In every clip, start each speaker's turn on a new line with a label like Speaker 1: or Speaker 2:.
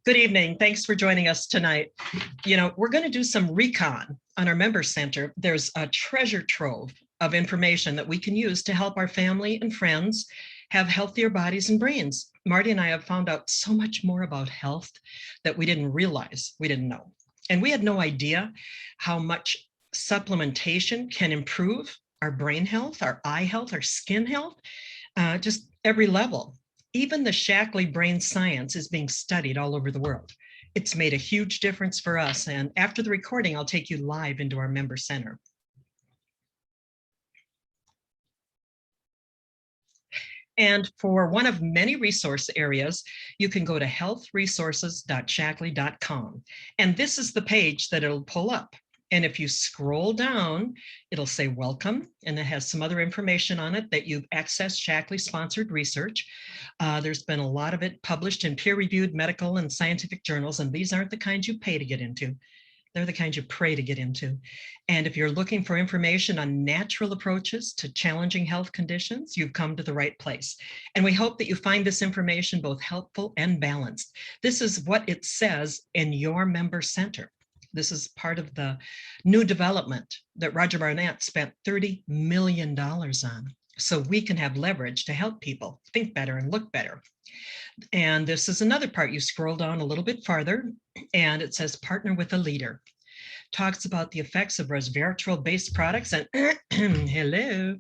Speaker 1: Good evening. Thanks for joining us tonight. We're going to do some recon on our member center. There's a treasure trove of information that we can use to help our family and friends have healthier bodies and brains. Marty and I have found out so much more about health that we didn't realize we didn't know. And we had no idea how much supplementation can improve our brain health, our eye health, our skin health, just every level. Even the Shackley brain science is being studied all over the world. It's made a huge difference for us. And after the recording, I'll take you live into our member center. And for one of many resource areas, you can go to healthresources.shackley.com. And this is the page that it'll pull up. And if you scroll down, it'll say welcome, and it has some other information on it that you've accessed Shackley-sponsored research. There's been a lot of it published in peer-reviewed medical and scientific journals, and these aren't the kinds you pay to get into. They're the kinds you pray to get into. And if you're looking for information on natural approaches to challenging health conditions, you've come to the right place. And we hope that you find this information both helpful and balanced. This is what it says in your member center. This is part of the new development that Roger Barnett spent $30 million on, so we can have leverage to help people think better and look better. And this is another part. You scroll down a little bit farther, and it says partner with a leader. Talks about the effects of resveratrol-based products. And hello,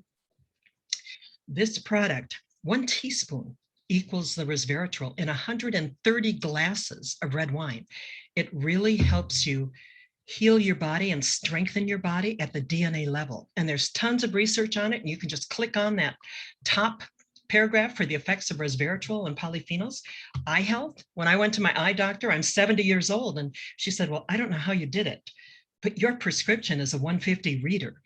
Speaker 1: this product, 1 teaspoon equals the resveratrol in 130 glasses of red wine. It really helps you heal your body and strengthen your body at the DNA level. And there's tons of research on it, and you can just click on that top paragraph for the effects of resveratrol and polyphenols. Eye health, when I went to my eye doctor, I'm 70 years old, and she said, well, I don't know how you did it, but your prescription is a 150 reader.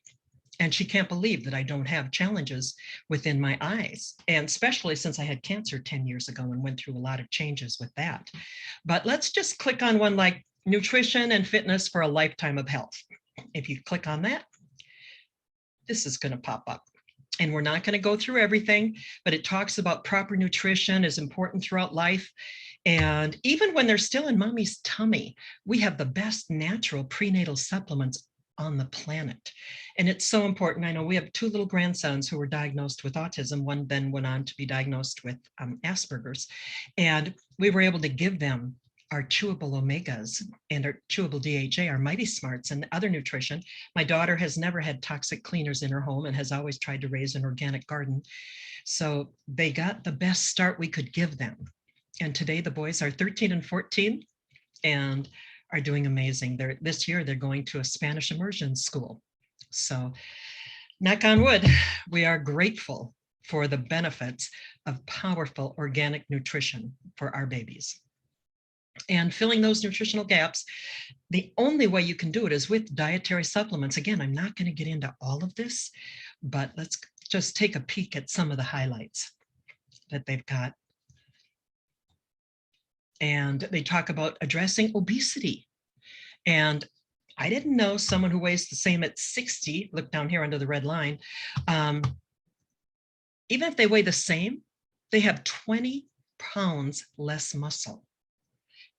Speaker 1: And she can't believe that I don't have challenges within my eyes. And especially since I had cancer 10 years ago and went through a lot of changes with that. But let's just click on one like nutrition and fitness for a lifetime of health. If you click on that, this is going to pop up. And we're not going to go through everything, but it talks about proper nutrition is important throughout life. And even when they're still in mommy's tummy, we have the best natural prenatal supplements on the planet. And it's so important. I know we have 2 little grandsons who were diagnosed with autism. One then went on to be diagnosed with Asperger's. And we were able to give them our chewable omegas and our chewable DHA, our Mighty Smarts, and other nutrition. My daughter has never had toxic cleaners in her home and has always tried to raise an organic garden. So they got the best start we could give them. And today the boys are 13 and 14 and are doing amazing. This year they're going to a Spanish immersion school. So knock on wood, we are grateful for the benefits of powerful organic nutrition for our babies. And filling those nutritional gaps, the only way you can do it is with dietary supplements. Again, I'm not going to get into all of this, but let's just take a peek at some of the highlights that they've got. And they talk about addressing obesity. And I didn't know someone who weighs the same at 60, look down here under the red line, even if they weigh the same, they have 20 pounds less muscle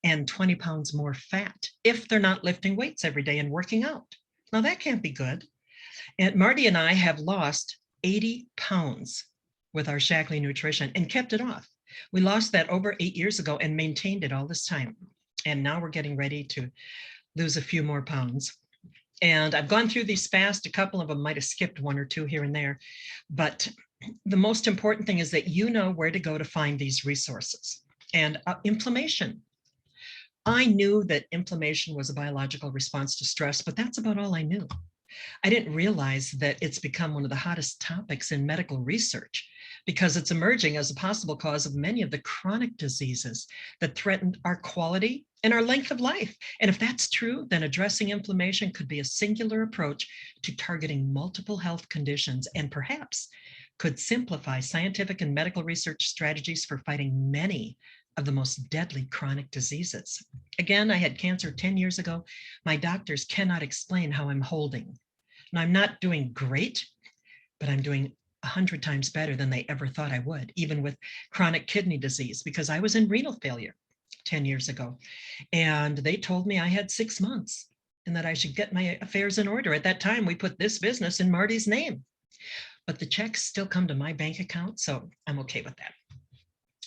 Speaker 1: and 20 pounds more fat if they're not lifting weights every day and working out. Now that can't be good. And Marty and I have lost 80 pounds with our Shackley nutrition and kept it off. We lost that over 8 years ago and maintained it all this time. And now we're getting ready to lose a few more pounds. And I've gone through these fast. A couple of them might have skipped 1 or 2 here and there. But the most important thing is that you know where to go to find these resources. And inflammation. I knew that inflammation was a biological response to stress, but that's about all I knew. I didn't realize that it's become one of the hottest topics in medical research because it's emerging as a possible cause of many of the chronic diseases that threaten our quality and our length of life. And if that's true, then addressing inflammation could be a singular approach to targeting multiple health conditions and perhaps could simplify scientific and medical research strategies for fighting many of the most deadly chronic diseases. Again, I had cancer 10 years ago. My doctors cannot explain how I'm holding. And I'm not doing great, but I'm doing 100 times better than they ever thought I would, even with chronic kidney disease, because I was in renal failure. 10 years ago. And they told me I had 6 months and that I should get my affairs in order. At that time, we put this business in Marty's name, but the checks still come to my bank account. So I'm okay with that.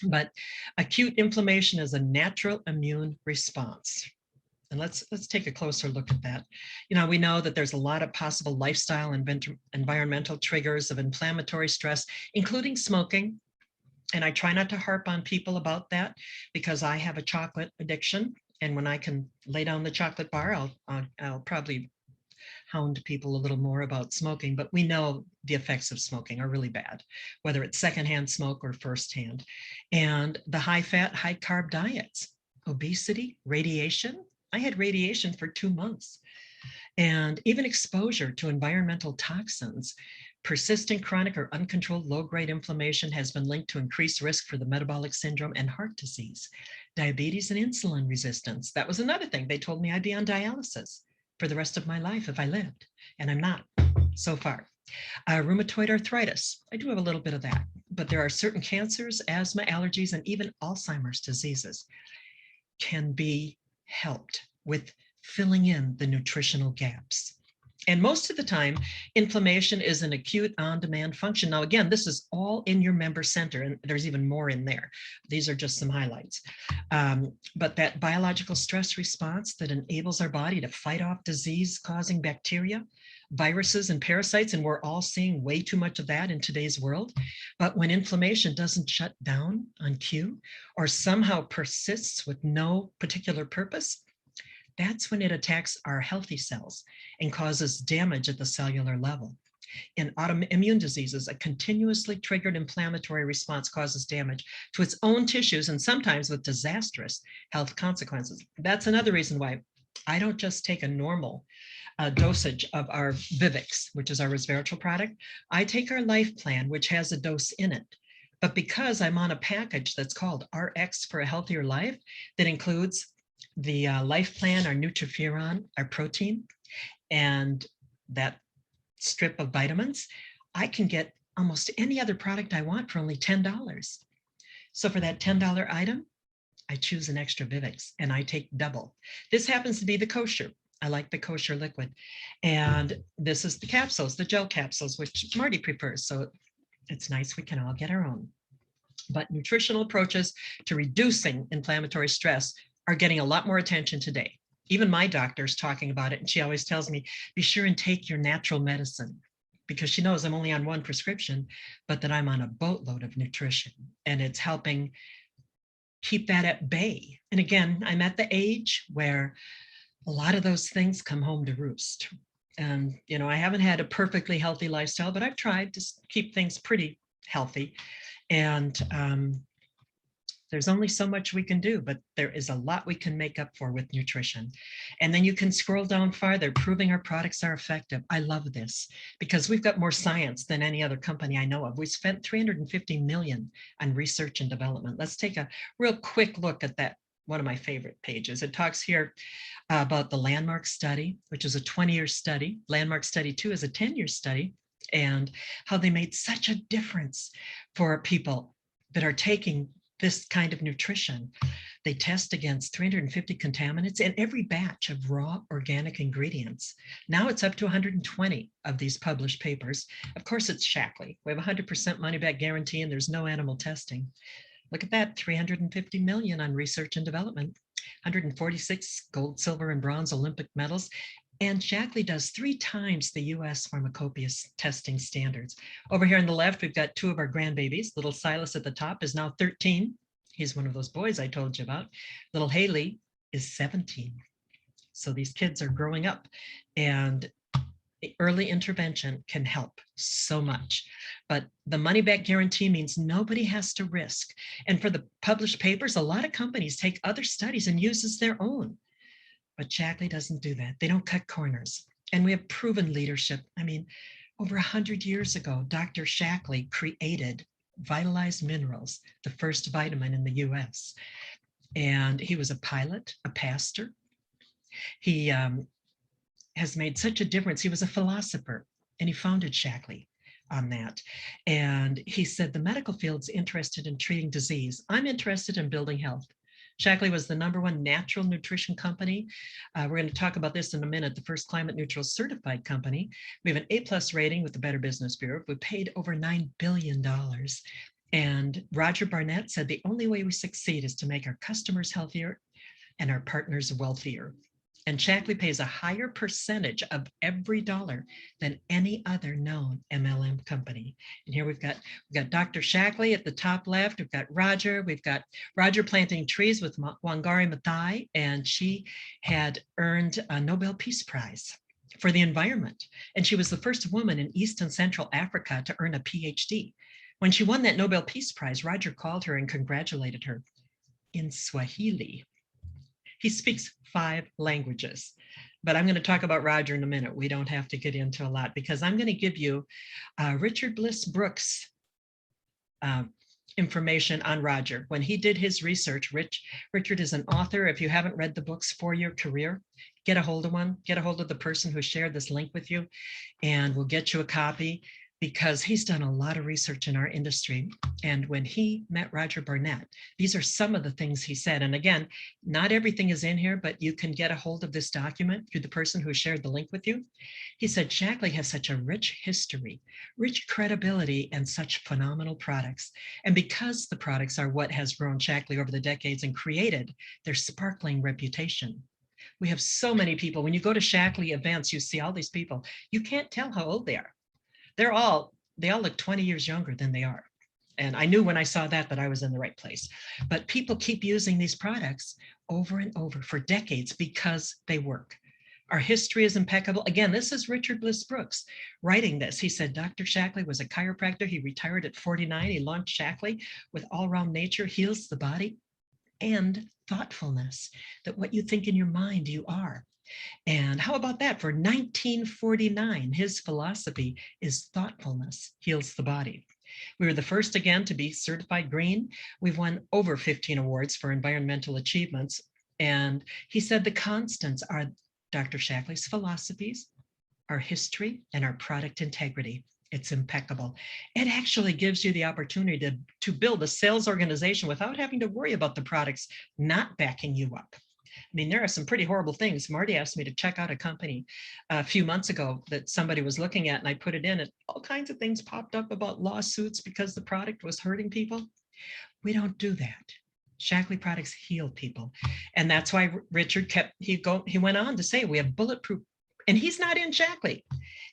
Speaker 1: But acute inflammation is a natural immune response. And let's take a closer look at that. We know that there's a lot of possible lifestyle and environmental triggers of inflammatory stress, including smoking. And I try not to harp on people about that because I have a chocolate addiction. And when I can lay down the chocolate bar, I'll probably hound people a little more about smoking, but we know the effects of smoking are really bad, whether it's secondhand smoke or firsthand. And the high fat, high carb diets, obesity, radiation. I had radiation for 2 months. And even exposure to environmental toxins, persistent chronic or uncontrolled low-grade inflammation has been linked to increased risk for the metabolic syndrome and heart disease, diabetes and insulin resistance. That was another thing. They told me I'd be on dialysis for the rest of my life if I lived, and I'm not so far. Rheumatoid arthritis, I do have a little bit of that, but there are certain cancers, asthma, allergies, and even Alzheimer's diseases can be helped with filling in the nutritional gaps. And most of the time, inflammation is an acute on-demand function. Now, again, this is all in your member center, and there's even more in there. These are just some highlights. But that biological stress response that enables our body to fight off disease-causing bacteria, viruses, and parasites, and we're all seeing way too much of that in today's world. But when inflammation doesn't shut down on cue or somehow persists with no particular purpose, that's when it attacks our healthy cells and causes damage at the cellular level. In autoimmune diseases, a continuously triggered inflammatory response causes damage to its own tissues and sometimes with disastrous health consequences. That's another reason why I don't just take a normal dosage of our Vivix, which is our resveratrol product. I take our Life Plan, which has a dose in it. But because I'm on a package that's called RX for a Healthier Life, that includes the Life Plan, our Nutrifuron, our protein, and that strip of vitamins, I can get almost any other product I want for only $10. So for that $10 item, I choose an extra Vivix and I take double. This happens to be the kosher. I like the kosher liquid. And this is the capsules, the gel capsules, which Marty prefers. So it's nice we can all get our own. But nutritional approaches to reducing inflammatory stress are getting a lot more attention today. Even my doctor's talking about it, and she always tells me, be sure and take your natural medicine, because she knows I'm only on one prescription, but that I'm on a boatload of nutrition, and it's helping keep that at bay. And again, I'm at the age where a lot of those things come home to roost. And, I haven't had a perfectly healthy lifestyle, but I've tried to keep things pretty healthy. And there's only so much we can do, but there is a lot we can make up for with nutrition. And then you can scroll down farther, proving our products are effective. I love this because we've got more science than any other company I know of. We spent $350 million on research and development. Let's take a real quick look at that. One of my favorite pages. It talks here about the Landmark study, which is a 20-year study. Landmark study 2 is a 10-year study, and how they made such a difference for people that are taking this kind of nutrition. They test against 350 contaminants in every batch of raw organic ingredients. Now it's up to 120 of these published papers. Of course, it's Shaklee. We have 100% money back guarantee and there's no animal testing. Look at that, 350 million on research and development, 146 gold, silver, and bronze Olympic medals. And Shaklee does 3 times the US pharmacopoeia testing standards. Over here on the left, we've got 2 of our grandbabies. Little Silas at the top is now 13. He's one of those boys I told you about. Little Haley is 17. So these kids are growing up, and early intervention can help so much. But the money back guarantee means nobody has to risk. And for the published papers, a lot of companies take other studies and uses their own. But Shaklee doesn't do that. They don't cut corners. And we have proven leadership. I mean, over 100 years ago, Dr. Shaklee created Vitalized Minerals, the first vitamin in the US. And he was a pilot, a pastor. He has made such a difference. He was a philosopher, and he founded Shaklee on that. And he said, the medical field's interested in treating disease. I'm interested in building health. Shaklee was the #1 natural nutrition company. We're going to talk about this in a minute. The first climate neutral certified company. We have an A+ rating with the Better Business Bureau. We paid over $9 billion. And Roger Barnett said the only way we succeed is to make our customers healthier and our partners wealthier. And Shaklee pays a higher percentage of every dollar than any other known MLM company. And here we've got Dr. Shaklee at the top left. We've got Roger. We've got Roger planting trees with Wangari Maathai, and she had earned a Nobel Peace Prize for the environment. And she was the first woman in East and Central Africa to earn a PhD. When she won that Nobel Peace Prize, Roger called her and congratulated her in Swahili. He speaks 5 languages, but I'm going to talk about Roger in a minute. We don't have to get into a lot because I'm going to give you Richard Bliss Brooks information on Roger. When he did his research, Richard is an author. If you haven't read the books For Your Career, get a hold of one, get a hold of the person who shared this link with you, and we'll get you a copy, because he's done a lot of research in our industry. And when he met Roger Barnett, these are some of the things he said. And again, not everything is in here, but you can get a hold of this document through the person who shared the link with you. He said, Shaklee has such a rich history, rich credibility, and such phenomenal products. And because the products are what has grown Shaklee over the decades and created their sparkling reputation. We have so many people. When you go to Shaklee events, you see all these people. You can't tell how old they are. They all look 20 years younger than they are. And I knew when I saw that I was in the right place. But people keep using these products over and over for decades because they work. Our history is impeccable. Again, this is Richard Bliss Brooks writing this. He said, Dr. Shaklee was a chiropractor. He retired at 49. He launched Shaklee with all-round nature, heals the body, and thoughtfulness, that what you think in your mind, you are. And how about that? For 1949, his philosophy is thoughtfulness heals the body. We were the first again to be certified green. We've won over 15 awards for environmental achievements. And he said the constants are Dr. Shaklee's philosophies, our history, and our product integrity. It's impeccable. It actually gives you the opportunity to build a sales organization without having to worry about the products not backing you up. I mean, there are some pretty horrible things. Marty asked me to check out a company a few months ago that somebody was looking at, and I put it in, and all kinds of things popped up about lawsuits because the product was hurting people. We don't do that. Shaklee products heal people. And that's why Richard he went on to say, we have bulletproof, and he's not in Shaklee.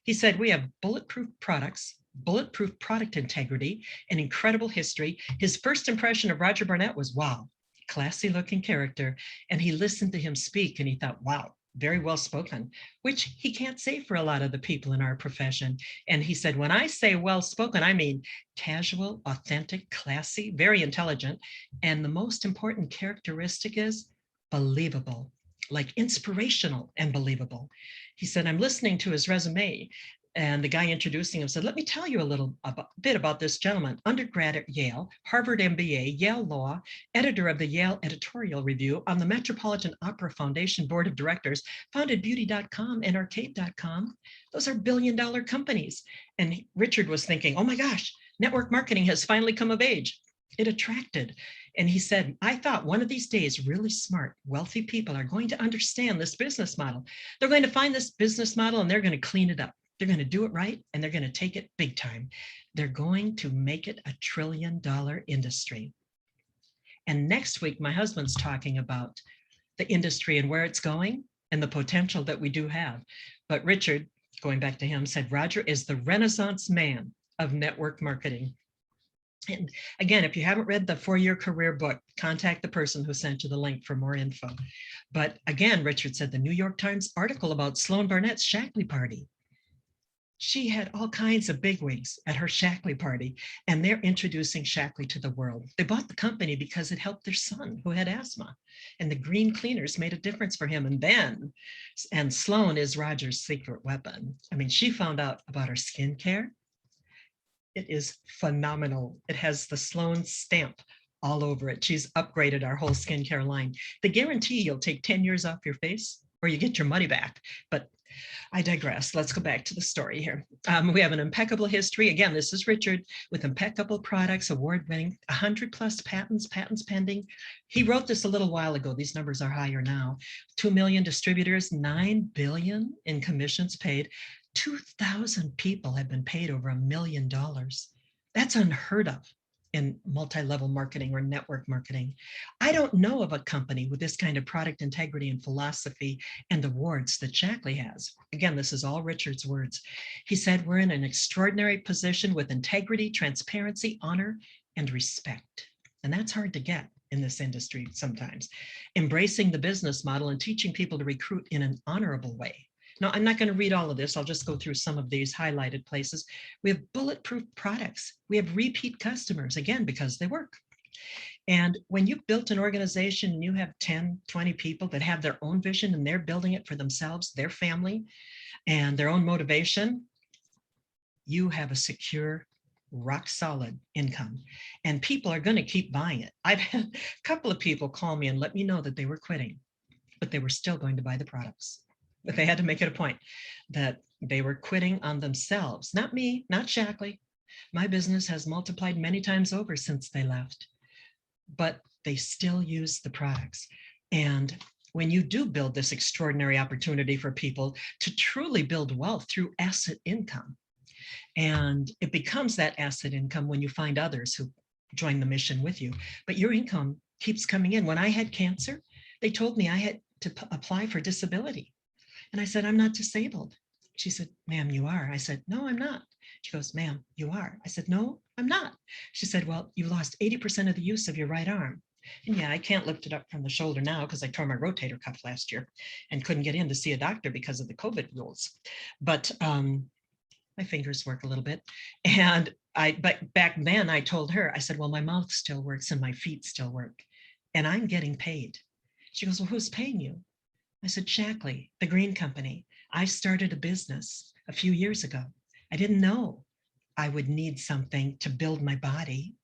Speaker 1: He said, we have bulletproof products, bulletproof product integrity, and incredible history. His first impression of Roger Barnett was, wow, classy looking character. And he listened to him speak and he thought, wow, very well spoken, which he can't say for a lot of the people in our profession. And he said, when I say well spoken, I mean casual, authentic, classy, very intelligent. And the most important characteristic is believable, like inspirational and believable. He said, I'm listening to his resume. And the guy introducing him said, let me tell you a bit about this gentleman. Undergrad at Yale, Harvard MBA, Yale Law, editor of the Yale Editorial Review, on the Metropolitan Opera Foundation Board of Directors, founded beauty.com and arcade.com. Those are billion-dollar companies. And Richard was thinking, oh my gosh, network marketing has finally come of age. It attracted. And he said, I thought one of these days, really smart, wealthy people are going to understand this business model. They're going to find this business model and they're going to clean it up. They're going to do it right, and they're going to take it big time. They're going to make it a $1 trillion industry. And next week, my husband's talking about the industry and where it's going and the potential that we do have. But Richard, going back to him, said, Roger is the Renaissance man of network marketing. And again, if you haven't read the For Your Career book, contact the person who sent you the link for more info. But again, Richard said the New York Times article about Sloan Barnett's Shaklee party. She had all kinds of bigwigs at her Shaklee party, and they're introducing Shaklee to the world. They bought the company because it helped their son who had asthma, and the green cleaners made a difference for him. And Sloan is Roger's secret weapon. I mean, she found out about her skincare. It is phenomenal. It has the Sloan stamp all over it. She's upgraded our whole skincare line. They guarantee you'll take 10 years off your face or you get your money back. But I digress. Let's go back to the story here. We have an impeccable history. Again, this is Richard with impeccable products, award-winning, 100 plus patents pending. He wrote this a little while ago. These numbers are higher now. 2 million distributors, 9 billion in commissions paid. 2,000 people have been paid over $1 million. That's unheard of in multi-level marketing or network marketing. I don't know of a company with this kind of product integrity and philosophy and awards that Shackley has. Again, this is all Richard's words. He said, we're in an extraordinary position with integrity, transparency, honor, and respect. And that's hard to get in this industry sometimes. Embracing the business model and teaching people to recruit in an honorable way. Now, I'm not going to read all of this. I'll just go through some of these highlighted places. We have bulletproof products. We have repeat customers, again, because they work. And when you've built an organization and you have 10, 20 people that have their own vision and they're building it for themselves, their family, and their own motivation, you have a secure, rock solid income. And people are going to keep buying it. I've had a couple of people call me and let me know that they were quitting, but they were still going to buy the products. But they had to make it a point that they were quitting on themselves, not me, not Shackley. My business has multiplied many times over since they left, but they still use the products. And when you do build this extraordinary opportunity for people to truly build wealth through asset income, and it becomes that asset income when you find others who join the mission with you, but your income keeps coming in. When I had cancer, they told me I had to apply for disability. And I said, I'm not disabled. She said, ma'am, you are. I said, no, I'm not. She goes, ma'am, you are. I said, no, I'm not. She said, well, you lost 80% of the use of your right arm. And yeah, I can't lift it up from the shoulder now because I tore my rotator cuff last year and couldn't get in to see a doctor because of the COVID rules. But my fingers work a little bit. But back then I told her, I said, well, my mouth still works and my feet still work and I'm getting paid. She goes, well, who's paying you? I said, Shackley, the green company. I started a business a few years ago. I didn't know I would need something to build my body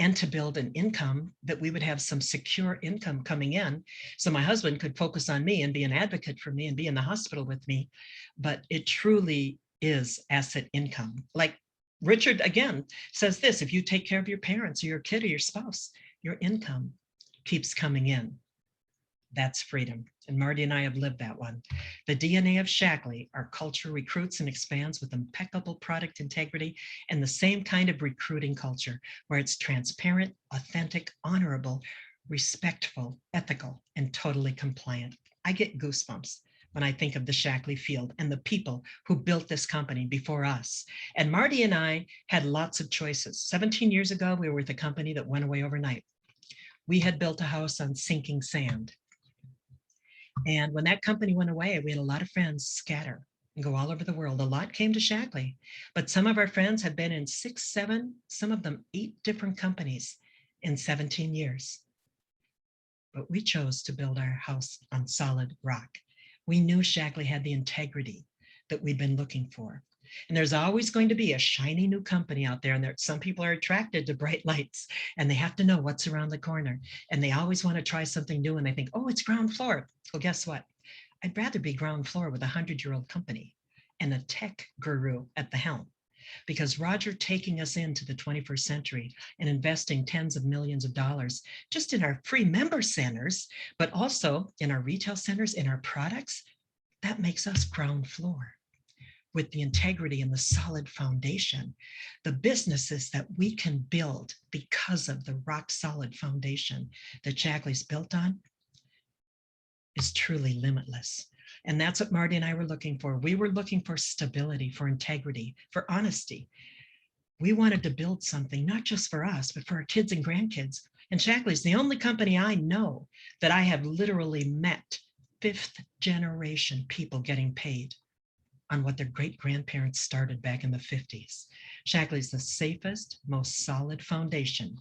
Speaker 1: and to build an income that we would have some secure income coming in. So my husband could focus on me and be an advocate for me and be in the hospital with me. But it truly is asset income. Like Richard, again, says this, if you take care of your parents or your kid or your spouse, your income keeps coming in. That's freedom. And Marty and I have lived that one. The DNA of Shackley, our culture recruits and expands with impeccable product integrity and the same kind of recruiting culture where it's transparent, authentic, honorable, respectful, ethical, and totally compliant. I get goosebumps when I think of the Shackley field and the people who built this company before us. And Marty and I had lots of choices. 17 years ago, we were with a company that went away overnight. We had built a house on sinking sand. And when that company went away, we had a lot of friends scatter and go all over the world. A lot came to Shackley, but some of our friends have been in 6, 7, some of them 8 different companies in 17 years. But we chose to build our house on solid rock. We knew Shackley had the integrity that we'd been looking for. And there's always going to be a shiny new company out there, and some people are attracted to bright lights and they have to know what's around the corner. And they always want to try something new and they think, oh, it's ground floor. Well, guess what? I'd rather be ground floor with a 100-year-old company and a tech guru at the helm, because Roger taking us into the 21st century and investing tens of millions of dollars just in our free member centers, but also in our retail centers, in our products, that makes us ground floor. With the integrity and the solid foundation, the businesses that we can build because of the rock solid foundation that Shackley's built on is truly limitless. And that's what Marty and I were looking for. We were looking for stability, for integrity, for honesty. We wanted to build something, not just for us, but for our kids and grandkids. And Shackley's the only company I know that I have literally met 5th generation people getting paid on what their great-grandparents started back in the 50s. Shackley's the safest, most solid foundation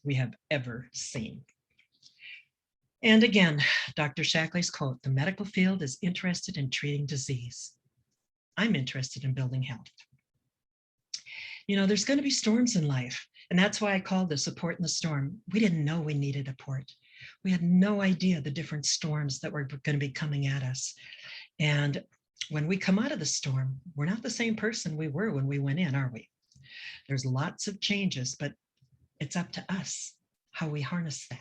Speaker 1: we have ever seen. And again, Dr. Shackley's quote, the medical field is interested in treating disease. I'm interested in building health. You know, there's going to be storms in life, and that's why I called this a port in the storm. We didn't know we needed a port. We had no idea the different storms that were going to be coming at us. And when we come out of the storm, we're not the same person we were when we went in, are we? There's lots of changes, but it's up to us how we harness that.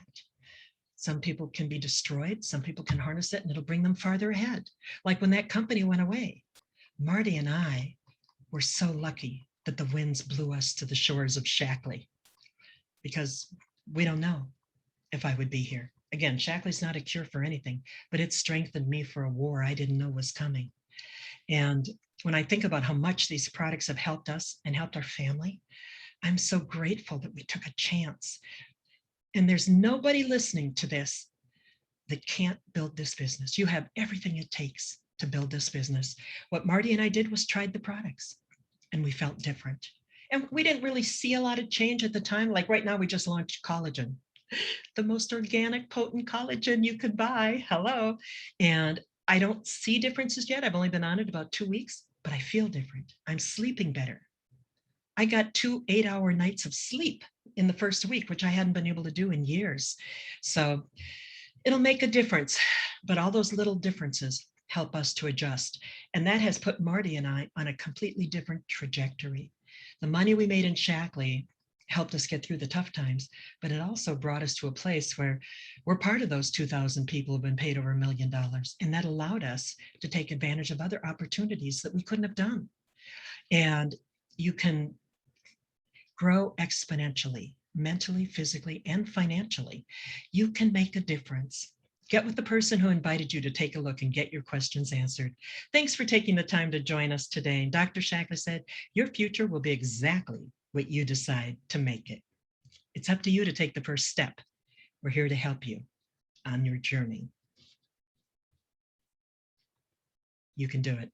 Speaker 1: Some people can be destroyed. Some people can harness it and it'll bring them farther ahead. Like when that company went away, Marty and I were so lucky that the winds blew us to the shores of Shackley, because we don't know if I would be here. Again, Shackley's not a cure for anything, but it strengthened me for a war I didn't know was coming. And when I think about how much these products have helped us and helped our family, I'm so grateful that we took a chance. And there's nobody listening to this that can't build this business. You have everything it takes to build this business. What Marty and I did was tried the products and we felt different. And we didn't really see a lot of change at the time. Like right now, we just launched collagen, the most organic, potent collagen you could buy. Hello. And I don't see differences yet. I've only been on it about 2 weeks, but I feel different. I'm sleeping better. I got 2 8-hour nights of sleep in the first week, which I hadn't been able to do in years. So it'll make a difference, but all those little differences help us to adjust. And that has put Marty and I on a completely different trajectory. The money we made in Shackley helped us get through the tough times, but it also brought us to a place where we're part of those 2,000 people who've been paid over $1 million. And that allowed us to take advantage of other opportunities that we couldn't have done. And you can grow exponentially, mentally, physically, and financially. You can make a difference. Get with the person who invited you to take a look and get your questions answered. Thanks for taking the time to join us today. And Dr. Shackley said, your future will be exactly what you decide to make it. It's up to you to take the first step. We're here to help you on your journey. You can do it.